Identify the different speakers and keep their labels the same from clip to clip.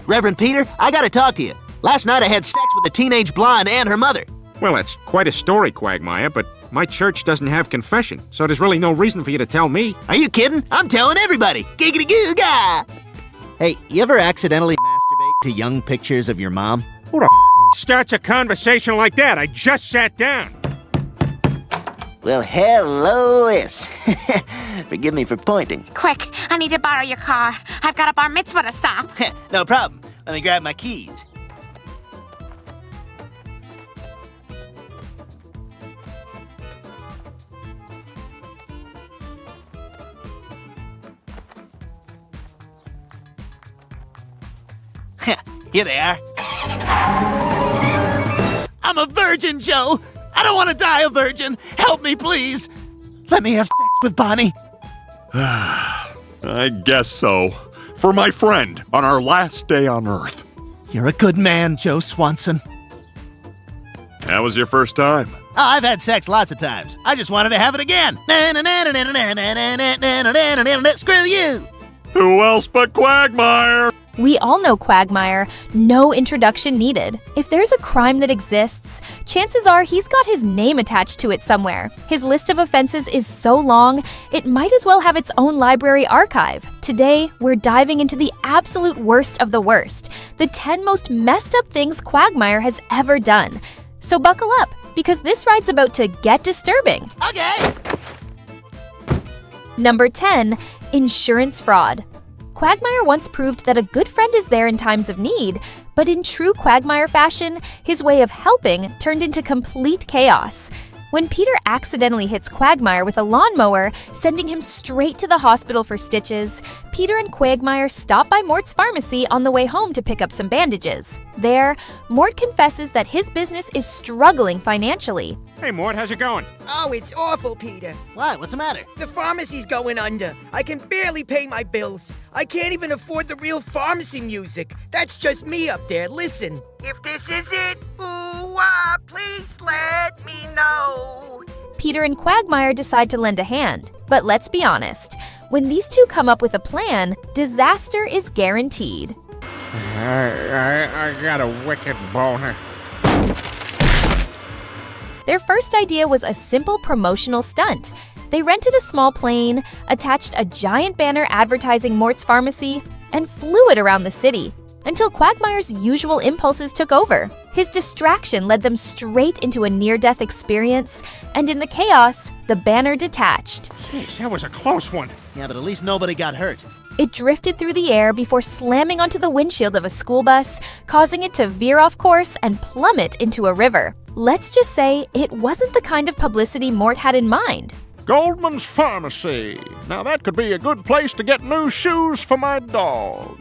Speaker 1: Reverend Peter, I gotta talk to you. Last night I had sex with a teenage blonde and her mother.
Speaker 2: Well, it's quite a story, Quagmire, but my church doesn't have confession, so there's really no reason for you to tell me.
Speaker 1: Are you kidding? I'm telling everybody. Giggity goo ga! Hey, you ever accidentally masturbate to young pictures of your mom?
Speaker 2: Who the starts a conversation like that? I just sat down.
Speaker 1: Well, hello, Liz. Forgive me for pointing.
Speaker 3: Quick, I need to borrow your car. I've got a bar mitzvah to stop.
Speaker 1: No problem. Let me grab my keys. Here they are. I'm a virgin, Joe. I don't want to die a virgin. Help me, please. Let me have sex with Bonnie.
Speaker 4: I guess so. For my friend, on our last day on Earth.
Speaker 1: You're a good man, Joe Swanson.
Speaker 4: How was your first time?
Speaker 1: Oh, I've had sex lots of times. I just wanted to have it again. Screw you.
Speaker 4: Who else but Quagmire?
Speaker 5: We all know Quagmire, no introduction needed. If there's a crime that exists, chances are he's got his name attached to it somewhere. His list of offenses is so long, it might as well have its own library archive. Today, we're diving into the absolute worst of the worst, the 10 most messed up things Quagmire has ever done. So buckle up, because this ride's about to get disturbing.
Speaker 1: Okay.
Speaker 5: Number 10, insurance fraud. Quagmire once proved that a good friend is there in times of need, but in true Quagmire fashion, his way of helping turned into complete chaos. When Peter accidentally hits Quagmire with a lawnmower, sending him straight to the hospital for stitches, Peter and Quagmire stop by Mort's pharmacy on the way home to pick up some bandages. There, Mort confesses that his business is struggling financially.
Speaker 2: Hey, Mort, how's it going?
Speaker 6: Oh, it's awful, Peter.
Speaker 1: What? What's the matter?
Speaker 6: The pharmacy's going under. I can barely pay my bills. I can't even afford the real pharmacy music. That's just me up there. Listen. If this is it, ooh-ah, please let me know.
Speaker 5: Peter and Quagmire decide to lend a hand. But let's be honest, when these two come up with a plan, disaster is guaranteed.
Speaker 2: I got a wicked boner.
Speaker 5: Their first idea was a simple promotional stunt. They rented a small plane, attached a giant banner advertising Mort's pharmacy, and flew it around the city, until Quagmire's usual impulses took over. His distraction led them straight into a near-death experience, and in the chaos, the banner detached.
Speaker 2: Jeez, that was a close one.
Speaker 1: Yeah, but at least nobody got hurt.
Speaker 5: It drifted through the air before slamming onto the windshield of a school bus, causing it to veer off course and plummet into a river. Let's just say it wasn't the kind of publicity Mort had in mind.
Speaker 4: Goldman's Pharmacy. Now that could be a good place to get new shoes for my dog.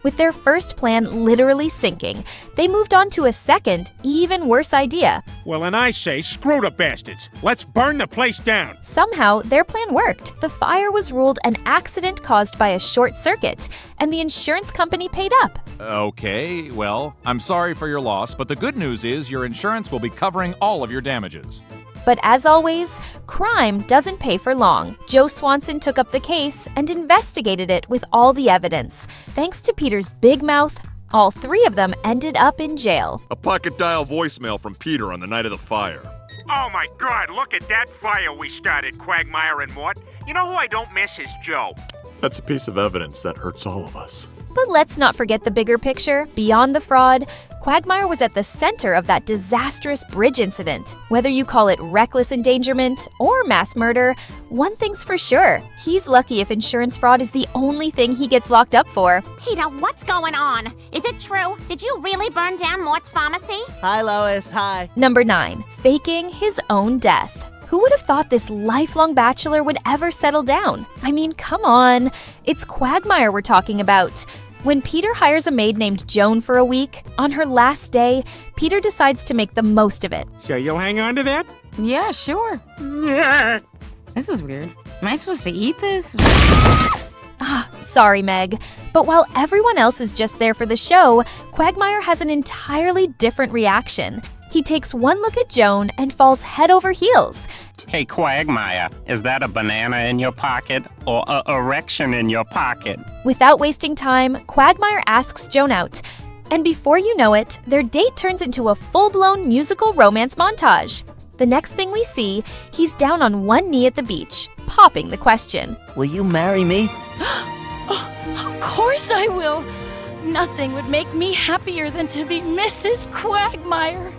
Speaker 5: With their first plan literally sinking, they moved on to a second, even worse idea.
Speaker 2: Well, and I say, screw the bastards. Let's burn the place down.
Speaker 5: Somehow, their plan worked. The fire was ruled an accident caused by a short circuit, and the insurance company paid up.
Speaker 7: Okay, well, I'm sorry for your loss, but the good news is your insurance will be covering all of your damages.
Speaker 5: But as always, crime doesn't pay for long. Joe Swanson took up the case and investigated it with all the evidence. Thanks to Peter's big mouth, all three of them ended up in jail.
Speaker 4: A pocket dial voicemail from Peter on the night of the fire.
Speaker 2: Oh my God, look at that fire we started, Quagmire and Mort. You know who I don't miss is Joe.
Speaker 4: That's a piece of evidence that hurts all of us.
Speaker 5: But let's not forget the bigger picture. Beyond the fraud, Quagmire was at the center of that disastrous bridge incident. Whether you call it reckless endangerment or mass murder, one thing's for sure. He's lucky if insurance fraud is the only thing he gets locked up for.
Speaker 3: Peter, what's going on? Is it true? Did you really burn down Mort's pharmacy?
Speaker 1: Hi, Lois. Hi.
Speaker 5: Number 9, faking his own death. Who would have thought this lifelong bachelor would ever settle down? I mean, come on. It's Quagmire we're talking about. When Peter hires a maid named Joan for a week, on her last day, Peter decides to make the most of it.
Speaker 2: So you'll hang on to that?
Speaker 8: Yeah, sure. This is weird. Am I supposed to eat this?
Speaker 5: Sorry, Meg. But while everyone else is just there for the show, Quagmire has an entirely different reaction. He takes one look at Joan and falls head over heels.
Speaker 9: Hey, Quagmire, is that a banana in your pocket or a erection in your pocket?
Speaker 5: Without wasting time, Quagmire asks Joan out. And before you know it, their date turns into a full-blown musical romance montage. The next thing we see, he's down on one knee at the beach, popping the question.
Speaker 1: Will you marry me?
Speaker 10: Of course I will. Nothing would make me happier than to be Mrs. Quagmire.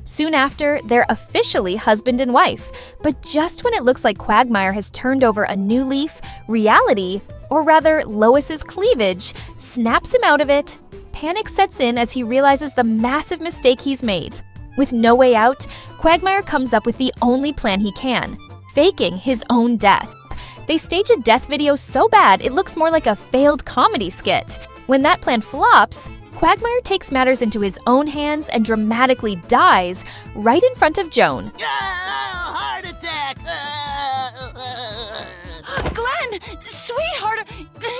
Speaker 5: Soon after, they're officially husband and wife. But just when it looks like Quagmire has turned over a new leaf, reality, or rather Lois's cleavage, snaps him out of it. Panic sets in as he realizes the massive mistake he's made. With no way out, Quagmire comes up with the only plan he can, faking his own death. They stage a death video so bad it looks more like a failed comedy skit. When that plan flops, Quagmire takes matters into his own hands and dramatically dies right in front of Joan.
Speaker 1: Heart attack!
Speaker 10: Glenn, sweetheart,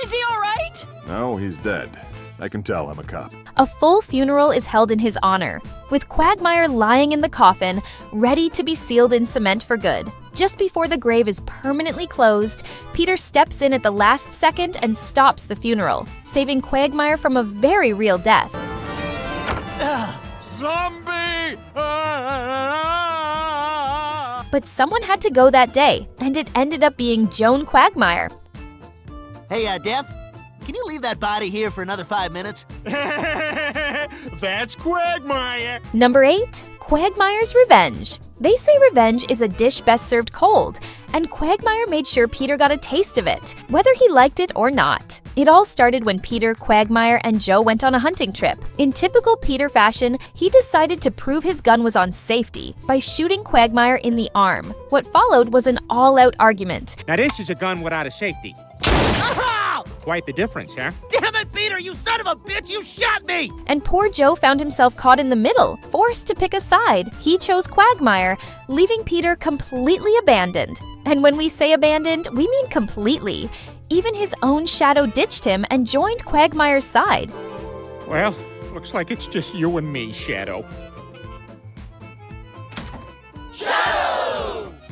Speaker 10: is he all right?
Speaker 11: No, he's dead. I can tell I'm a cop.
Speaker 5: A full funeral is held in his honor, with Quagmire lying in the coffin, ready to be sealed in cement for good. Just before the grave is permanently closed, Peter steps in at the last second and stops the funeral, saving Quagmire from a very real death.
Speaker 4: Zombie!
Speaker 5: But someone had to go that day, and it ended up being Joan Quagmire.
Speaker 1: Hey, Death, can you leave that body here for another 5 minutes?
Speaker 4: That's Quagmire!
Speaker 5: Number 8, Quagmire's Revenge. They say revenge is a dish best served cold, and Quagmire made sure Peter got a taste of it, whether he liked it or not. It all started when Peter, Quagmire, and Joe went on a hunting trip. In typical Peter fashion, he decided to prove his gun was on safety by shooting Quagmire in the arm. What followed was an all-out argument.
Speaker 2: Now this is a gun without a safety. Quite the difference, huh?
Speaker 1: Damn it, Peter, you son of a bitch, you shot me!
Speaker 5: And poor Joe found himself caught in the middle, forced to pick a side. He chose Quagmire, leaving Peter completely abandoned. And when we say abandoned, we mean completely. Even his own shadow ditched him and joined Quagmire's side.
Speaker 2: Well, looks like it's just you and me, Shadow.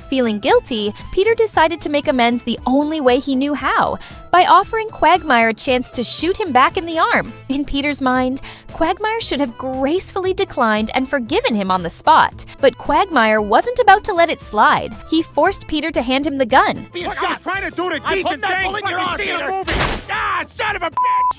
Speaker 5: Feeling guilty, Peter decided to make amends the only way he knew how, by offering Quagmire a chance to shoot him back in the arm. In Peter's mind, Quagmire should have gracefully declined and forgiven him on the spot. But Quagmire wasn't about to let it slide. He forced Peter to hand him the gun.
Speaker 2: Look, I was trying to do the
Speaker 1: I
Speaker 2: decent
Speaker 1: put that
Speaker 2: thing.
Speaker 1: bullet in your
Speaker 2: Fucking
Speaker 1: arm,
Speaker 2: see
Speaker 1: Peter.
Speaker 2: a movie. Ah, son of a bitch!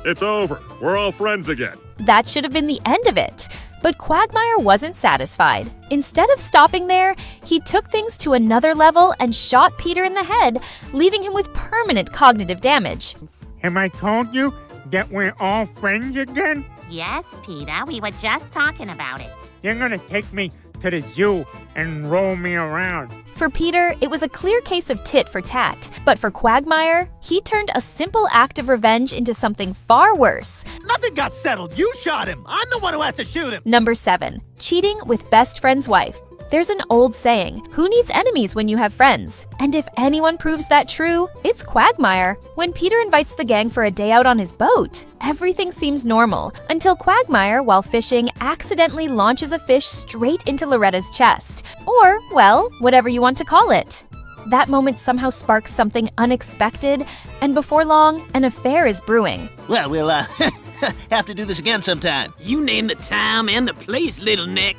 Speaker 11: It's over. We're all friends again.
Speaker 5: That should have been the end of it. But Quagmire wasn't satisfied. Instead of stopping there, he took things to another level and shot Peter in the head, leaving him with permanent cognitive damage.
Speaker 2: Have I told you that we're all friends again?
Speaker 3: Yes, Peter, we were just talking about it.
Speaker 2: You're gonna take me to the zoo and roll me around.
Speaker 5: For Peter, it was a clear case of tit for tat. But for Quagmire, he turned a simple act of revenge into something far worse.
Speaker 1: Nothing got settled. You shot him. I'm the one who has to shoot him.
Speaker 5: Number 7, cheating with best friend's wife. There's an old saying, who needs enemies when you have friends? And if anyone proves that true, it's Quagmire. When Peter invites the gang for a day out on his boat, everything seems normal, until Quagmire, while fishing, accidentally launches a fish straight into Loretta's chest. Or, well, whatever you want to call it. That moment somehow sparks something unexpected, and before long, an affair is brewing.
Speaker 1: Well, we'll, have to do this again sometime.
Speaker 6: You name the time and the place, little Nick.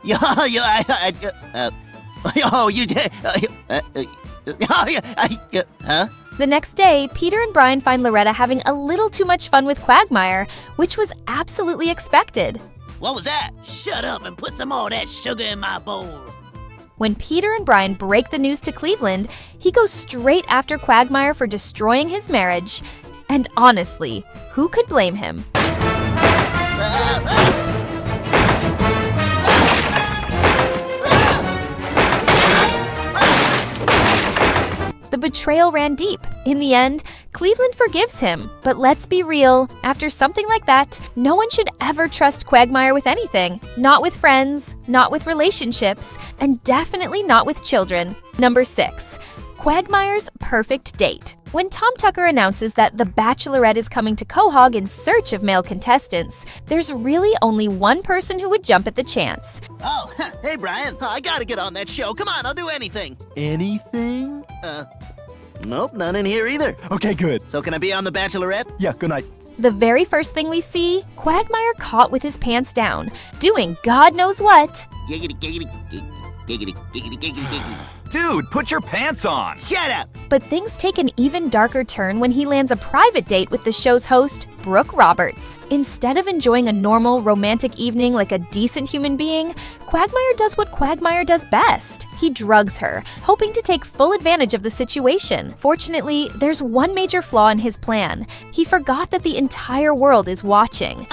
Speaker 1: Huh?
Speaker 5: The next day, Peter and Brian find Loretta having a little too much fun with Quagmire, which was absolutely expected.
Speaker 1: What was that?
Speaker 6: Shut up and put some more of that sugar in my bowl.
Speaker 5: When Peter and Brian break the news to Cleveland, he goes straight after Quagmire for destroying his marriage. And honestly, who could blame him? The betrayal ran deep. In the end, Cleveland forgives him. But let's be real, after something like that, no one should ever trust Quagmire with anything. Not with friends, not with relationships, and definitely not with children. Number 6, Quagmire's perfect date. When Tom Tucker announces that The Bachelorette is coming to Quahog in search of male contestants, there's really only one person who would jump at the chance.
Speaker 1: Oh, hey, Brian. I gotta get on that show. Come on, I'll do anything.
Speaker 12: Anything?
Speaker 1: Nope, none in here either.
Speaker 12: Okay, good.
Speaker 1: So can I be on The Bachelorette?
Speaker 12: Yeah, good night.
Speaker 5: The very first thing we see, Quagmire caught with his pants down, doing God knows what.
Speaker 1: Giggity, giggity, giggity, giggity, giggity, giggity.
Speaker 7: Dude, put your pants on!
Speaker 1: Shut up!
Speaker 5: But things take an even darker turn when he lands a private date with the show's host, Brooke Roberts. Instead of enjoying a normal, romantic evening like a decent human being, Quagmire does what Quagmire does best. He drugs her, hoping to take full advantage of the situation. Fortunately, there's one major flaw in his plan. He forgot that the entire world is watching.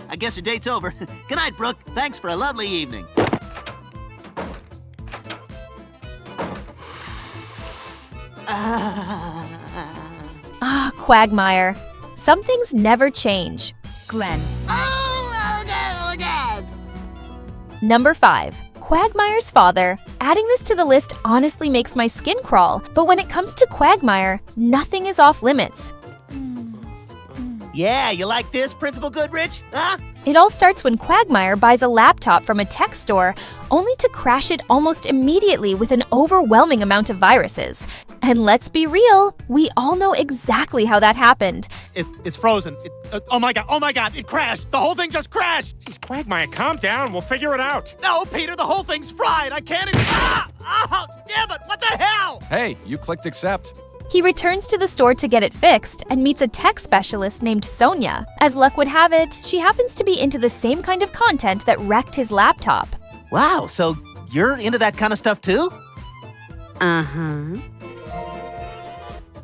Speaker 1: I guess your date's over. Good night, Brooke. Thanks for a lovely evening.
Speaker 5: Quagmire. Some things never change.
Speaker 8: Glenn.
Speaker 3: Oh, God.
Speaker 5: Number 5. Quagmire's father. Adding this to the list honestly makes my skin crawl, but when it comes to Quagmire, nothing is off limits.
Speaker 1: Yeah, you like this, Principal Goodrich? Huh?
Speaker 5: It all starts when Quagmire buys a laptop from a tech store, only to crash it almost immediately with an overwhelming amount of viruses. And let's be real, we all know exactly how that happened.
Speaker 4: It's frozen. Oh my god, it crashed. The whole thing just crashed.
Speaker 2: Jeez, Quagmire, calm down. We'll figure it out.
Speaker 1: No, Peter, the whole thing's fried. I can't even. Oh, damn it! What the hell?
Speaker 7: Hey, you clicked accept.
Speaker 5: He returns to the store to get it fixed and meets a tech specialist named Sonia. As luck would have it, she happens to be into the same kind of content that wrecked his laptop.
Speaker 1: Wow, so you're into that kind of stuff too?
Speaker 8: Uh-huh.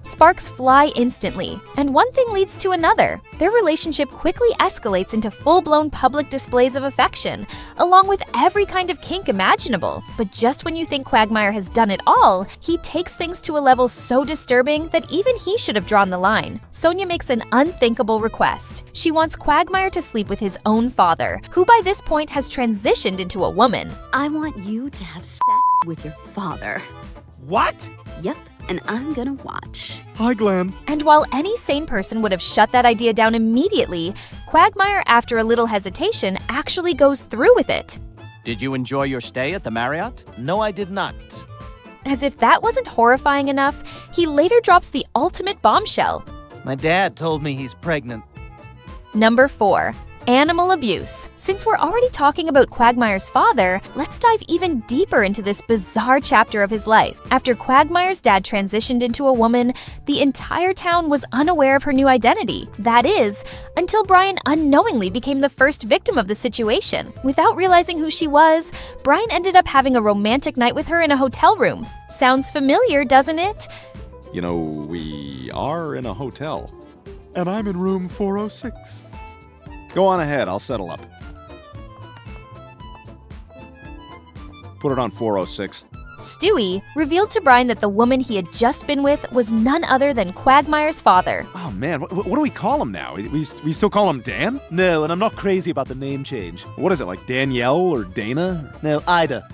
Speaker 5: Sparks fly instantly, and one thing leads to another. Their relationship quickly escalates into full-blown public displays of affection, along with every kind of kink imaginable. But just when you think Quagmire has done it all, he takes things to a level so disturbing that even he should have drawn the line. Sonia makes an unthinkable request. She wants Quagmire to sleep with his own father, who by this point has transitioned into a woman.
Speaker 13: I want you to have sex with your father.
Speaker 1: What?
Speaker 13: Yep, and I'm gonna watch.
Speaker 12: Hi, Glenn.
Speaker 5: And while any sane person would have shut that idea down immediately, Quagmire, after a little hesitation, actually goes through with it.
Speaker 14: Did you enjoy your stay at the Marriott?
Speaker 1: No, I did not.
Speaker 5: As if that wasn't horrifying enough, he later drops the ultimate bombshell.
Speaker 1: My dad told me he's pregnant.
Speaker 5: Number 4. Animal abuse. Since we're already talking about Quagmire's father, let's dive even deeper into this bizarre chapter of his life. After Quagmire's dad transitioned into a woman, the entire town was unaware of her new identity. That is, until Brian unknowingly became the first victim of the situation. Without realizing who she was, Brian ended up having a romantic night with her in a hotel room. Sounds familiar, doesn't it?
Speaker 12: You know, we are in a hotel. And I'm in room 406. Go on ahead, I'll settle up. Put it on 406.
Speaker 5: Stewie revealed to Brian that the woman he had just been with was none other than Quagmire's father.
Speaker 12: Oh man, what do we call him now? We still call him Dan?
Speaker 1: No, and I'm not crazy about the name change.
Speaker 12: What is it, like Danielle or Dana?
Speaker 1: No, Ida.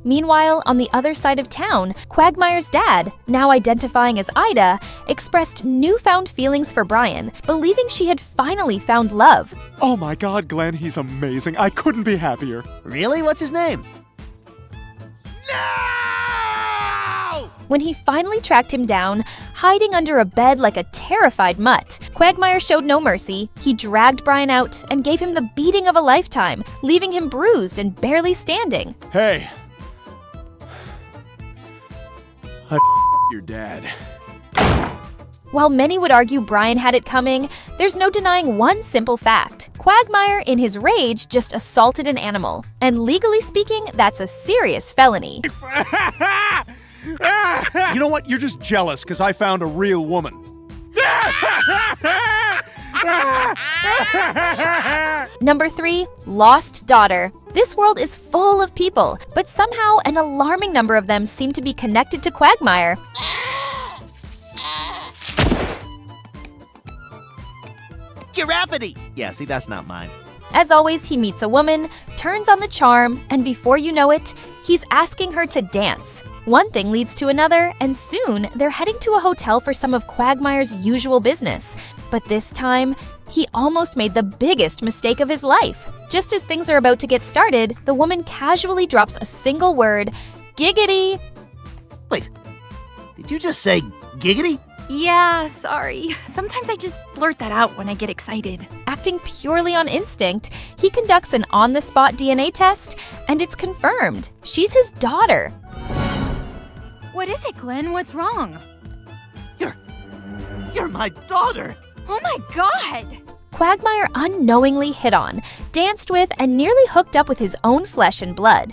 Speaker 5: Meanwhile, on the other side of town, Quagmire's dad, now identifying as Ida, expressed newfound feelings for Brian, believing she had finally found love.
Speaker 12: Oh my god, Glenn, he's amazing. I couldn't be happier.
Speaker 1: Really? What's his name?
Speaker 5: When he finally tracked him down, hiding under a bed like a terrified mutt, Quagmire showed no mercy. He dragged Brian out and gave him the beating of a lifetime, leaving him bruised and barely standing.
Speaker 12: Hey. I your dad.
Speaker 5: While many would argue Brian had it coming, there's no denying one simple fact. Quagmire, in his rage, just assaulted an animal. And legally speaking, that's a serious felony.
Speaker 12: You know what? You're just jealous because I found a real woman.
Speaker 5: Number 3, lost daughter. This world is full of people, but somehow an alarming number of them seem to be connected to Quagmire.
Speaker 1: Giraffity! Yeah, see, that's not mine.
Speaker 5: As always, he meets a woman, turns on the charm, and before you know it, he's asking her to dance. One thing leads to another, and soon they're heading to a hotel for some of Quagmire's usual business. But this time, he almost made the biggest mistake of his life. Just as things are about to get started, the woman casually drops a single word, giggity.
Speaker 1: Wait, did you just say giggity?
Speaker 10: Yeah, sorry. Sometimes I just blurt that out when I get excited.
Speaker 5: Acting purely on instinct, he conducts an on-the-spot DNA test, and it's confirmed. She's his daughter.
Speaker 10: What is it, Glenn? What's wrong?
Speaker 1: You're my daughter!
Speaker 10: Oh my god!
Speaker 5: Quagmire unknowingly hit on, danced with, and nearly hooked up with his own flesh and blood.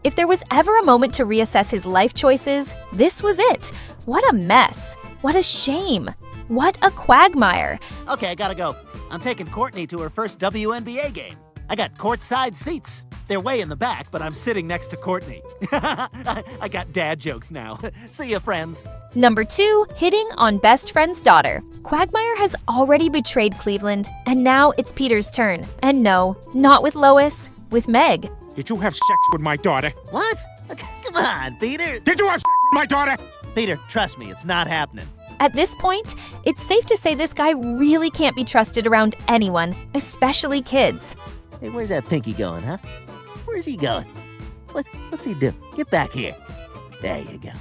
Speaker 5: If there was ever a moment to reassess his life choices, this was it. What a mess. What a shame. What a Quagmire.
Speaker 1: Okay, I gotta go. I'm taking Courtney to her first WNBA game. I got courtside seats. They're way in the back, but I'm sitting next to Courtney. I got dad jokes now. See ya, friends.
Speaker 5: Number 2, hitting on best friend's daughter. Quagmire has already betrayed Cleveland, and now it's Peter's turn. And no, not with Lois, with Meg.
Speaker 2: Did you have sex with my daughter?
Speaker 1: What? Come on, Peter.
Speaker 2: Did you have sex with my daughter?
Speaker 1: Peter, trust me, it's not happening.
Speaker 5: At this point, it's safe to say this guy really can't be trusted around anyone, especially kids.
Speaker 1: Hey, where's that pinky going, huh? Where's he going? What's he doing? Get back here. There you go.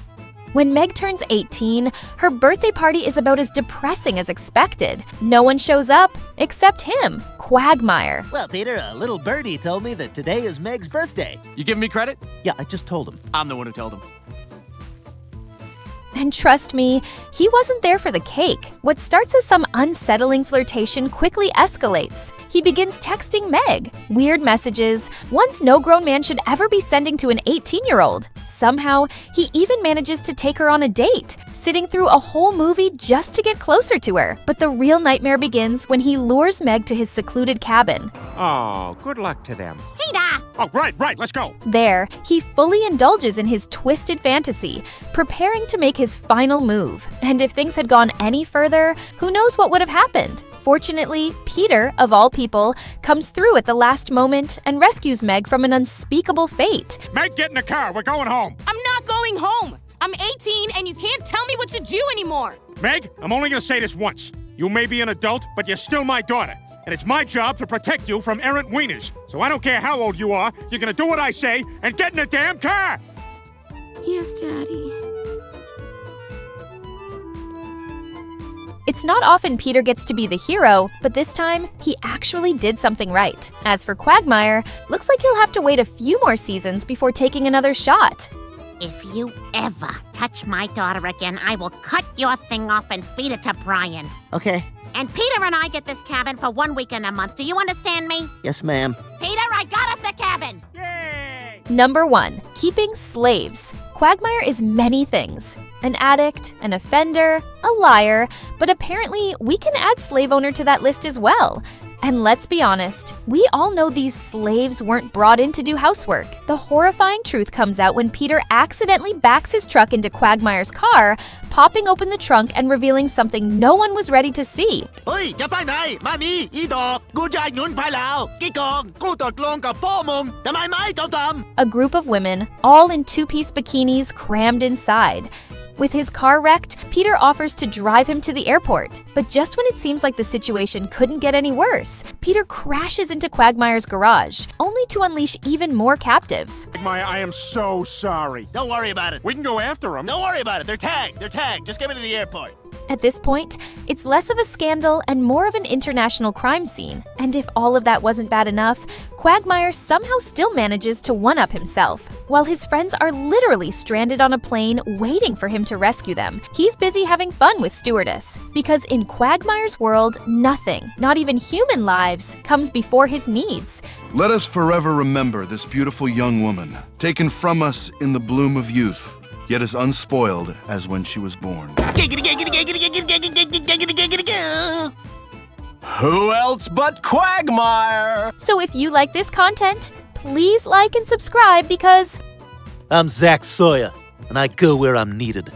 Speaker 5: When Meg turns 18, her birthday party is about as depressing as expected. No one shows up except him, Quagmire.
Speaker 1: Well, Peter, a little birdie told me that today is Meg's birthday.
Speaker 14: You giving me credit?
Speaker 1: Yeah, I just told him.
Speaker 14: I'm the one who told him.
Speaker 5: And trust me, he wasn't there for the cake. What starts as some unsettling flirtation quickly escalates. He begins texting Meg. Weird messages, ones no grown man should ever be sending to an 18-year-old. Somehow, he even manages to take her on a date, sitting through a whole movie just to get closer to her. But the real nightmare begins when he lures Meg to his secluded cabin.
Speaker 2: Oh, good luck to them.
Speaker 3: Peter!
Speaker 2: Oh, right, let's go.
Speaker 5: There, he fully indulges in his twisted fantasy, preparing to make his final move. And if things had gone any further, who knows what would have happened? Fortunately, Peter, of all people, comes through at the last moment and rescues Meg from an unspeakable fate.
Speaker 2: Meg, get in the car. We're going home.
Speaker 15: I'm not going home. I'm 18 and you can't tell me what to do anymore.
Speaker 2: Meg, I'm only going to say this once. You may be an adult, but you're still my daughter. And it's my job to protect you from errant wieners. So I don't care how old you are, you're going to do what I say and get in the damn car.
Speaker 15: Yes, Daddy.
Speaker 5: It's not often Peter gets to be the hero, but this time, he actually did something right. As for Quagmire, looks like he'll have to wait a few more seasons before taking another shot.
Speaker 3: If you ever touch my daughter again, I will cut your thing off and feed it to Brian.
Speaker 1: Okay.
Speaker 3: And Peter and I get this cabin for 1 week and a month. Do you understand me?
Speaker 1: Yes, ma'am.
Speaker 3: Peter, I got us the cabin!
Speaker 5: Number 1, keeping slaves. Quagmire is many things. An addict, an offender, a liar, but apparently we can add slave owner to that list as well. And let's be honest, we all know these slaves weren't brought in to do housework. The horrifying truth comes out when Peter accidentally backs his truck into Quagmire's car, popping open the trunk and revealing something no one was ready to see.
Speaker 1: A
Speaker 5: group of women, all in two-piece bikinis crammed inside. With his car wrecked, Peter offers to drive him to the airport. But just when it seems like the situation couldn't get any worse, Peter crashes into Quagmire's garage, only to unleash even more captives.
Speaker 2: Quagmire, I am so sorry.
Speaker 1: Don't worry about it.
Speaker 2: We can go after them.
Speaker 1: Don't worry about it. They're tagged. Just get me to the airport.
Speaker 5: At this point, it's less of a scandal and more of an international crime scene. And if all of that wasn't bad enough, Quagmire somehow still manages to one-up himself. While his friends are literally stranded on a plane waiting for him to rescue them, he's busy having fun with Stewardess. Because in Quagmire's world, nothing, not even human lives, comes before his needs.
Speaker 16: Let us forever remember this beautiful young woman, taken from us in the bloom of youth, yet as unspoiled as when she was born.
Speaker 14: Who else but Quagmire?
Speaker 5: So if you like this content, please like and subscribe because
Speaker 1: I'm Zach Sawyer, and I go where I'm needed.